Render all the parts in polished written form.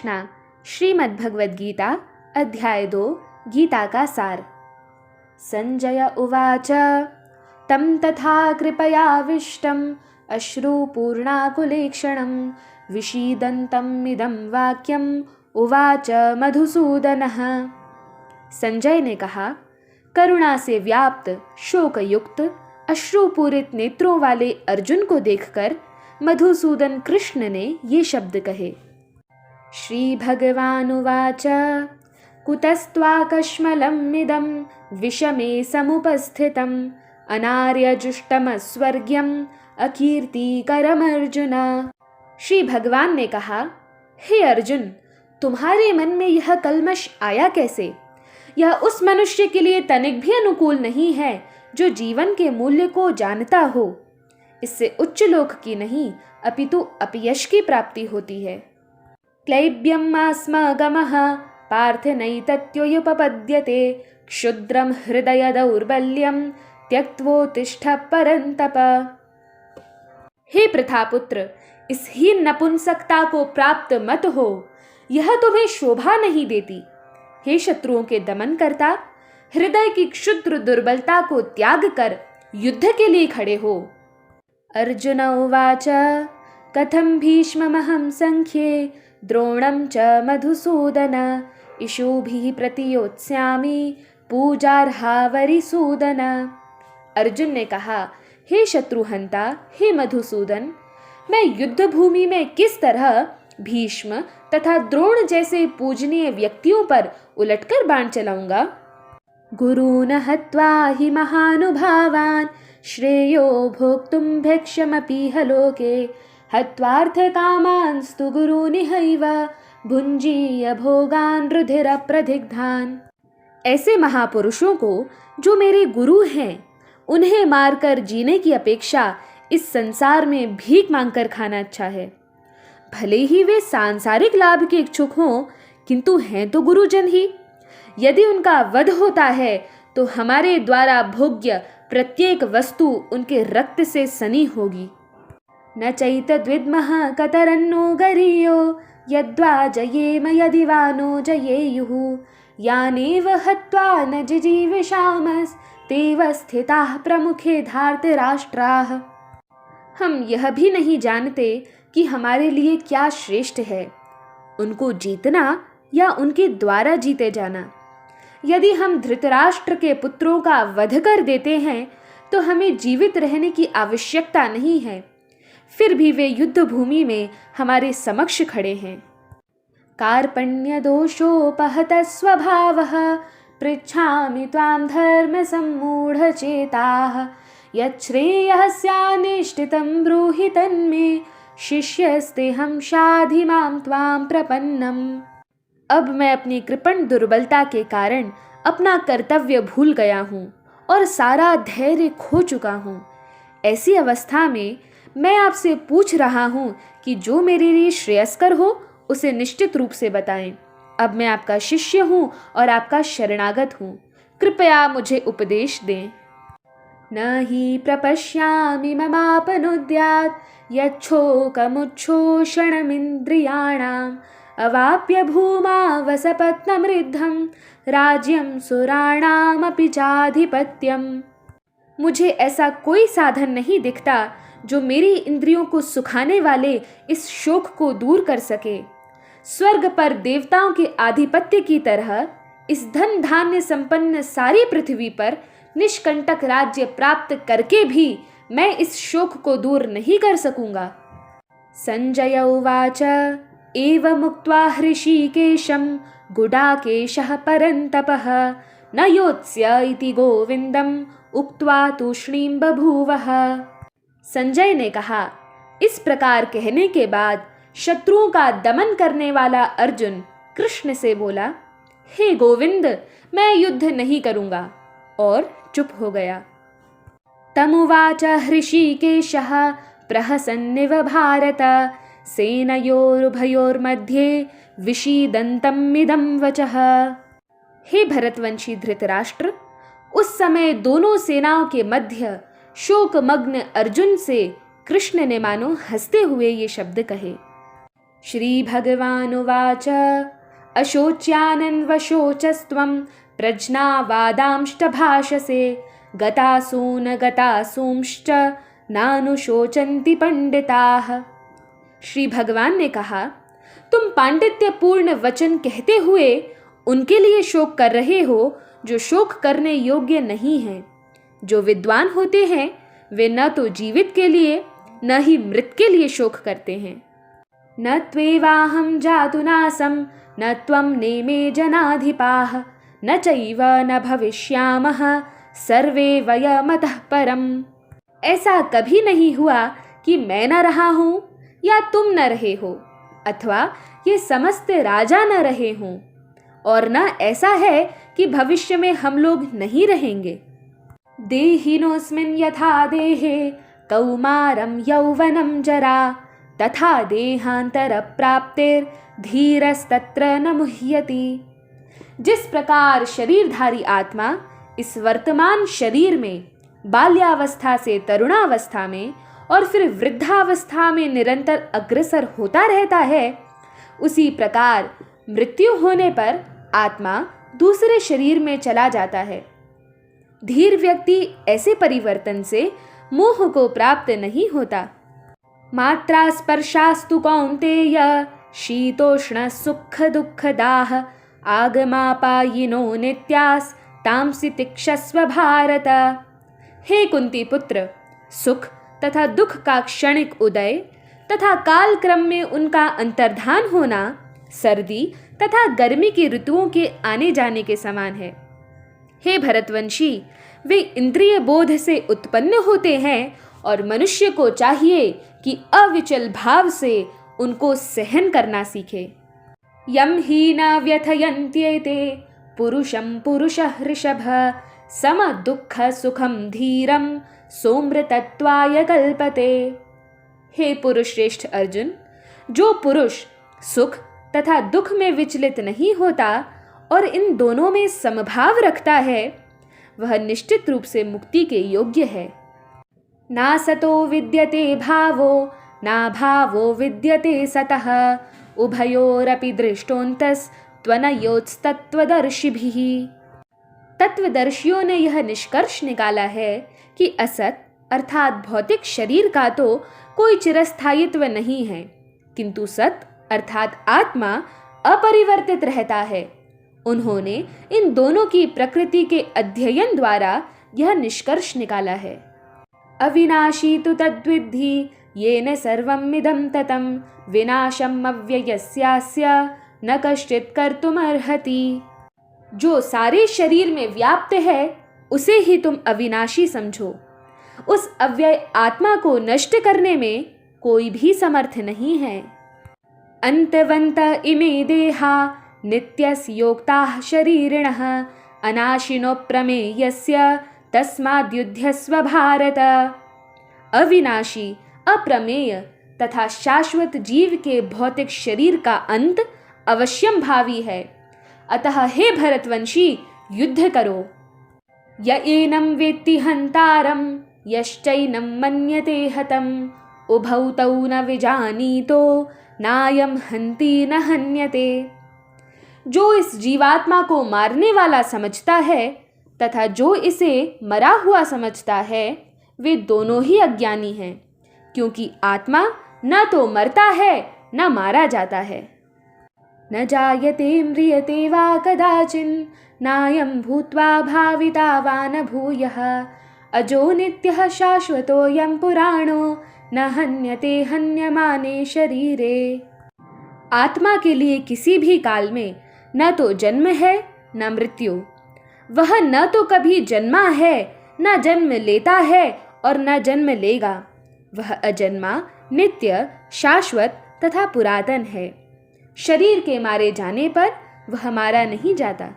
कृष्णा। श्रीमद्भगवद गीता अध्याय 2 गीता का सार। संजय उवाच तं तथा कृपयाविष्टम् अश्रुपूर्णाकुलेक्षणं विषीदन्तम् इदं वाक्यम् उवाच मधुसूदनः। संजय ने कहा, करुणा से व्याप्त शोकयुक्त अश्रुपूरित नेत्रों वाले अर्जुन को देखकर मधुसूदन कृष्ण ने ये शब्द कहे। श्री भगवानुवाच कुतस्त्वाकश्मलम् इदं विषमे समुपस्थितम् अनार्यजुष्टमस्वर्ग्यम् अकीर्तिकरमर्जुन। श्री भगवान ने कहा, हे अर्जुन, तुम्हारे मन में यह कल्मश आया कैसे? यह उस मनुष्य के लिए तनिक भी अनुकूल नहीं है जो जीवन के मूल्य को जानता हो। इससे उच्च लोक की नहीं अपितु अपयश की प्राप्ति होती है। क्लैब्यम् आस्मगमः पार्थ नैतत्योपपद्यते क्षुद्रं हृदय दौर्बल्यं त्यक्त्वोत्तिष्ठ परन्तप। हे प्रथापुत्र, इस हीन नपुंसकता को प्राप्त मत हो, यह तुम्हें शोभा नहीं देती। हे शत्रुओं के दमन करता, हृदय की क्षुद्र दुर्बलता को त्याग कर युद्ध के लिए खड़े हो। अर्जुन उवाच कथं भीष्ममहं संख्ये द्रोणं च मधुसूदन इषुभिः प्रतियोत्स्यामि पूजार्हा वरिसूदन। अर्जुन ने कहा, हे शत्रुहंता, हे मधुसूदन, मैं युद्ध भूमि में किस तरह भीष्म तथा द्रोण जैसे पूजनीय व्यक्तियों पर उलटकर बाण चलाऊंगा? गुरून् हत्वा हि महानुभावान् श्रेयो भोक्तुं भैक्षमपीह लोके हत्वार्थकामांस्तु गुरूनिहैव भुञ्जीय भोगान् रुधिरप्रदिग्धान्। ऐसे महापुरुषों को जो मेरे गुरु हैं, उन्हें मारकर जीने की अपेक्षा इस संसार में भीख मांगकर खाना अच्छा है। भले ही वे सांसारिक लाभ के इच्छुक हों, किंतु हैं तो गुरुजन ही। यदि उनका वध होता है तो हमारे द्वारा भोग्य प्रत्येक वस्तु उनके रक्त से सनी होगी। न चैतद्विद्मः कतरन्नो गरीयो यद्वा जयेम यदि वा नो जयेयुः यानेव हत्वा न जिजीविषामस्तेव स्थिताः प्रमुखे धार्तराष्ट्राः। हम यह भी नहीं जानते कि हमारे लिए क्या श्रेष्ठ है, उनको जीतना या उनके द्वारा जीते जाना। यदि हम धृतराष्ट्र के पुत्रों का वध कर देते हैं तो हमें जीवित रहने की आवश्यकता नहीं है, फिर भी वे युद्ध भूमि में हमारे समक्ष खड़े हैं। कार्पण्य दोषोपहत स्वभावः पृच्छामि त्वां धर्म सम्मूढ़ चेताः यच्छ्रेयः स्यान्निष्ठितं ब्रूहि तन्मे शिष्यस्तेहं शाधि मां त्वां प्रपन्नम्। अब मैं अपनी कृपण दुर्बलता के कारण अपना कर्तव्य भूल गया हूँ और सारा धैर्य खो चुका हूँ। ऐसी अवस्था में मैं आपसे पूछ रहा हूँ कि जो मेरे लिए श्रेयस्कर हो उसे निश्चित रूप से बताएं। अब मैं आपका शिष्य हूँ और आपका शरणागत हूँ, कृपया मुझे उपदेश दें। न हि प्रपश्यामि ममापनुद्यात् यच्छोकमुच्छोषणमिन्द्रियाणाम् अवाप्य भूमा वसपत्नमृद्धं राज्यं सुराणामपि चाधिपत्यम्। मुझे ऐसा कोई साधन नहीं दिखता जो मेरी इंद्रियों को सुखाने वाले इस शोक को दूर कर सके। स्वर्ग पर देवताओं के आधिपत्य की तरह इस धन धान्य संपन्न सारी पृथ्वी पर निष्कंटक राज्य प्राप्त करके भी मैं इस शोक को दूर नहीं कर सकूंगा। संजय उवाच एवमुक्त्वा हृषीकेशं गुडाकेशः परन्तपः न योत्स्य इति गोविन्दम् उक्त्वा तूष्णीं बभूवः। संजय ने कहा, इस प्रकार कहने के बाद शत्रुओं का दमन करने वाला अर्जुन कृष्ण से बोला, हे गोविंद, मैं युद्ध नहीं करूंगा, और चुप हो गया। तमुवाच हृषीकेशः प्रहसन्निव भारत सेनयोरुभयोर्मध्ये विषीदन्तमिदं वचः। हे भरतवंशी धृतराष्ट्र, उस समय दोनों सेनाओं के मध्य शोकमग्न अर्जुन से कृष्ण ने मानो हंसते हुए ये शब्द कहे। श्रीभगवानुवाच अशोच्यानन्वशोचस्त्वं प्रज्ञावादांश्च भाषसे गतासून गतासूंश्च नानुशोचन्ति पंडिताः। श्री भगवान ने कहा, तुम पांडित्यपूर्ण वचन कहते हुए उनके लिए शोक कर रहे हो जो शोक करने योग्य नहीं हैं। जो विद्वान होते हैं वे न तो जीवित के लिए न ही मृत के लिए शोक करते हैं। न त्वेवाहं जातुनासं न त्वं नेमे जनाधिपाः न चैव न भविष्यामः सर्वे वयमतः परम्। ऐसा कभी नहीं हुआ कि मैं न रहा हूँ या तुम न रहे हो, अथवा ये समस्त राजा न रहे हों, और न ऐसा है कि भविष्य में हम लोग नहीं रहेंगे। देहिनोऽस्मिन् यथा देहे कौमारं यौवनं जरा तथा देहान्तरप्राप्तिर्धीरस्तत्र न मुह्यति। जिस प्रकार शरीरधारी आत्मा इस वर्तमान शरीर में बाल्यावस्था से तरुणावस्था में और फिर वृद्धावस्था में निरंतर अग्रसर होता रहता है, उसी प्रकार मृत्यु होने पर आत्मा दूसरे शरीर में चला जाता है। धीर व्यक्ति ऐसे परिवर्तन से मोह को प्राप्त नहीं होता। मात्रा स्पर्शास्तु कौन्तेय शीतोष्ण सुख दुःखदाः आगमापायिनो नित्यास् तांसि तिक्षस्व भारत। हे कुंती पुत्र, सुख तथा दुख का क्षणिक उदय तथा काल क्रम में उनका अंतर्धान होना सर्दी तथा गर्मी की ऋतुओं के आने जाने के समान है। हे भरतवंशी, वे इंद्रिय बोध से उत्पन्न होते हैं और मनुष्य को चाहिए कि अविचल भाव से उनको सहन करना सीखे। यम ही न व्यथयन्त्येते पुरुषं पुरुषः ऋषभ सम दुःख सुखम धीरम सोमृतत्वाय कल्पते। हे पुरुष श्रेष्ठ अर्जुन, जो पुरुष सुख तथा दुख में विचलित नहीं होता और इन दोनों में समभाव रखता है, वह निश्चित रूप से मुक्ति के योग्य है। ना सतो विद्यते भावो ना भावो विद्यते सतः उभयोरपि दृष्टोऽन्तस्त्वनयोस्तत्त्वदर्शिभिः। तत्वदर्शियों ने यह निष्कर्ष निकाला है कि असत अर्थात भौतिक शरीर का तो कोई चिरस्थायित्व नहीं है, किंतु सत अर्थात आत्मा अपरिवर्तित रहता है। उन्होंने इन दोनों की प्रकृति के अध्ययन द्वारा यह निष्कर्ष निकाला है। अविनाशी तु तद्विद्धि येन सर्वमिदं ततं विनाशम् अव्ययस्यास्य न कश्चित् कर्तुमर्हति। जो सारे शरीर में व्याप्त है उसे ही तुम अविनाशी समझो। उस अव्यय आत्मा को नष्ट करने में कोई भी समर्थ नहीं है। अंतवंत इमे देहा नित्यस्य योक्ताः शरीरिणः अनाशिनो प्रमेयस्य तस्माद्युध्यस्व भारत। अविनाशी, अप्रमेय तथा शाश्वत जीव के भौतिक शरीर का अंत अवश्यम भावी है, अतः हे भरतवंशी युद्ध करो। य एनं वेत्ति हन्तारं यश्चैनं मन्यते हतम् उभौ तौ न विजानीतो नायं हन्ति न हन्यते। जो इस जीवात्मा को मारने वाला समझता है तथा जो इसे मरा हुआ समझता है, वे दोनों ही अज्ञानी हैं, क्योंकि आत्मा न तो मरता है न मारा जाता है। न जायते म्रियते वा कदाचिन् नायं भूत्वा भाविता वा न भूयः अजो नित्यः शाश्वतोऽयं पुराणो न हन्यते हन्यमाने शरीरे। आत्मा के लिए किसी भी काल में न तो जन्म है न मृत्यु। वह न तो कभी जन्मा है न जन्म लेता है और न जन्म लेगा। वह अजन्मा, नित्य, शाश्वत तथा पुरातन है। शरीर के मारे जाने पर वह मारा नहीं जाता।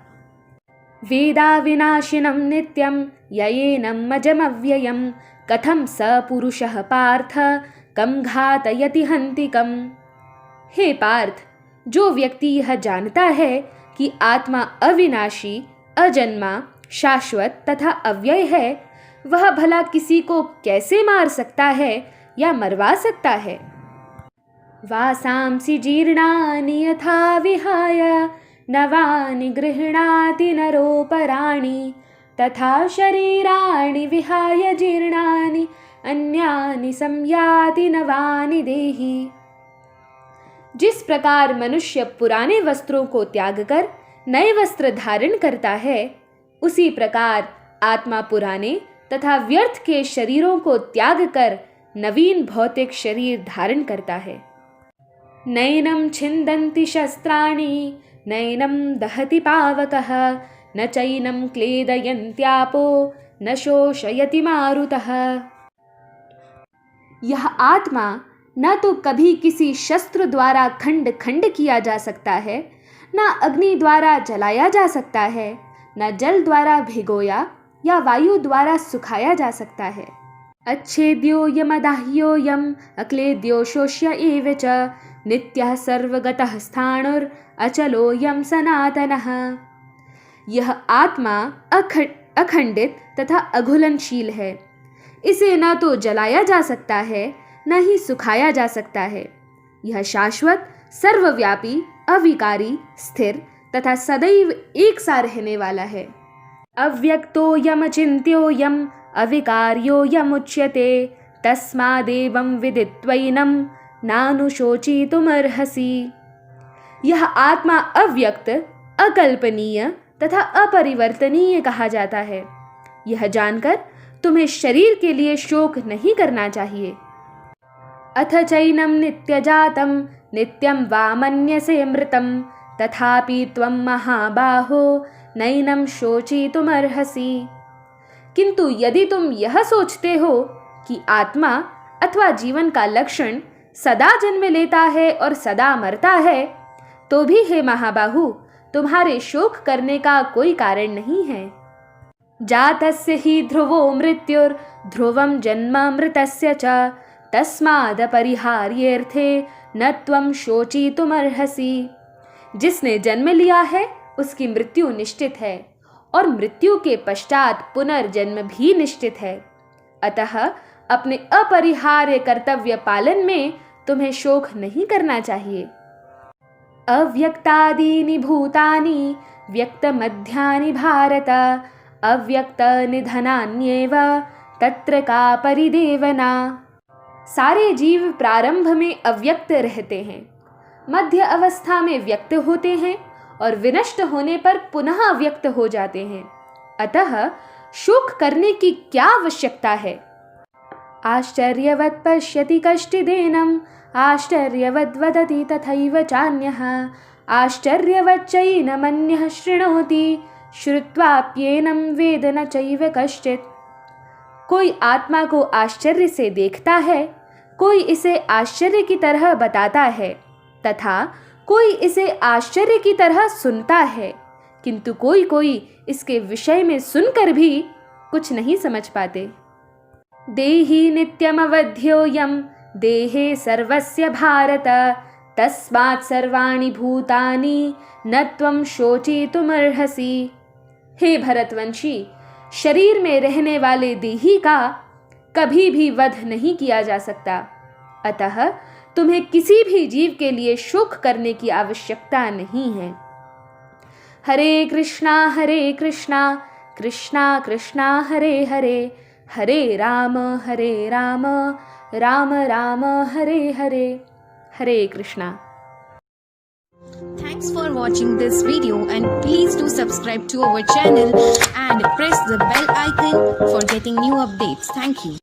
वेदा विनाशिनं नित्यं ययेनं अजमव्ययं कथं स पुरुषः पार्थ कं घातयति हन्तिकम्। हे पार्थ, जो व्यक्ति यह जानता है कि आत्मा अविनाशी, अजन्मा, शाश्वत तथा अव्यय है, वह भला किसी को कैसे मार सकता है या मरवा सकता है। वासांसि जीर्णानि यथा विहाय नवानि गृह्णाति नरोपराणि तथा शरीराणि विहाय जीर्णानि अन्यानि संयाति नवानि देहि। जिस प्रकार मनुष्य पुराने वस्त्रों को त्याग कर नए वस्त्र धारण करता है, उसी प्रकार आत्मा पुराने तथा व्यर्थ के शरीरों को त्याग कर नवीन भौतिक शरीर धारण करता है। नैनं छिन्दन्ति शस्त्राणि नैनं दहति पावकः न चैनं क्लेदयन्त्यापो न शोषयति मारुतः। यह आत्मा न तो कभी किसी शस्त्र द्वारा खंड खंड किया जा सकता है, न अग्नि द्वारा जलाया जा सकता है, न जल द्वारा भिगोया या वायु द्वारा सुखाया जा सकता है। अच्छेद्यो यमदाह्योऽयम् अक्लेद्यो शोष्य एव च नित्यः सर्वगतः स्थाणुर् अचलोऽयं सनातनः। यह आत्मा अखंडित तथा अघुलनशील है। इसे न तो जलाया जा सकता है, न ही सुखाया जा सकता है। यह शाश्वत, सर्वव्यापी, अविकारी, स्थिर तथा सदैव एक सा रहने वाला है। अव्यक्तोऽयम् अचिन्त्योऽयम् अविकार्योऽयमुच्यते तस्मादेवं विदित्वैनं नानुशोचितुमर्हसि। यह आत्मा अव्यक्त, अकल्पनीय तथा अपरिवर्तनीय कहा जाता है। यह जानकर तुम्हें शरीर के लिए शोक नहीं करना चाहिए। अथ चैनं नित्यजातं नित्यं वा मन्यसे मृतं तथापि त्वं महाबाहो नैनं शोचितुमर्हसि। किंतु यदि तुम यह सोचते हो कि आत्मा अथवा जीवन का लक्षण सदा जन्म लेता है और सदा मरता है, तो भी हे महाबाहु, तुम्हारे शोक करने का कोई कारण नहीं है। जातस्य हि ध्रुवो मृत्युर् ध्रुवं जन्म मृतस्य च तस्मादपरिहार्येऽर्थे न त्वं शोचितुमर्हसि। जिसने जन्म लिया है उसकी मृत्यु निश्चित है और मृत्यु के पश्चात पुनर्जन्म भी निश्चित है। अतः अपने अपरिहार्य कर्तव्य पालन में तुम्हें शोक नहीं करना चाहिए। अव्यक्तादीनि भूतानि व्यक्तमध्यानि भारत अव्यक्त निधनान्येव तत्र का परिदेवना। सारे जीव प्रारंभ में अव्यक्त रहते हैं, मध्य अवस्था में व्यक्त होते हैं और विनष्ट होने पर पुनः अव्यक्त हो जाते हैं। अतः शोक करने की क्या आवश्यकता है। आश्चर्यवत् पश्यति कश्चिदेनम् आश्चर्यवद् वदति तथैव चान्यः आश्चर्यवच्चैनमन्यः शृणोति श्रुत्वाप्येनं वेद न चैव कश्चित्। कोई आत्मा को आश्चर्य से देखता है, कोई इसे आश्चर्य की तरह बताता है तथा कोई इसे आश्चर्य की तरह सुनता है, किंतु कोई कोई इसके विषय में सुनकर भी कुछ नहीं समझ पाते। देहि नित्यमवध्योऽयं देहे सर्वस्य भारत तस्मात् सर्वाणि भूतानि न त्वं शोचितुमर्हसि। हे भरतवंशी, शरीर में रहने वाले देही का कभी भी वध नहीं किया जा सकता। अतः तुम्हें किसी भी जीव के लिए शोक करने की आवश्यकता नहीं है। हरे कृष्णा कृष्णा कृष्णा हरे हरे, हरे राम राम राम हरे हरे। हरे Krishna. Thanks for watching this video and please do subscribe to our channel and press the bell icon for getting new updates. Thank you.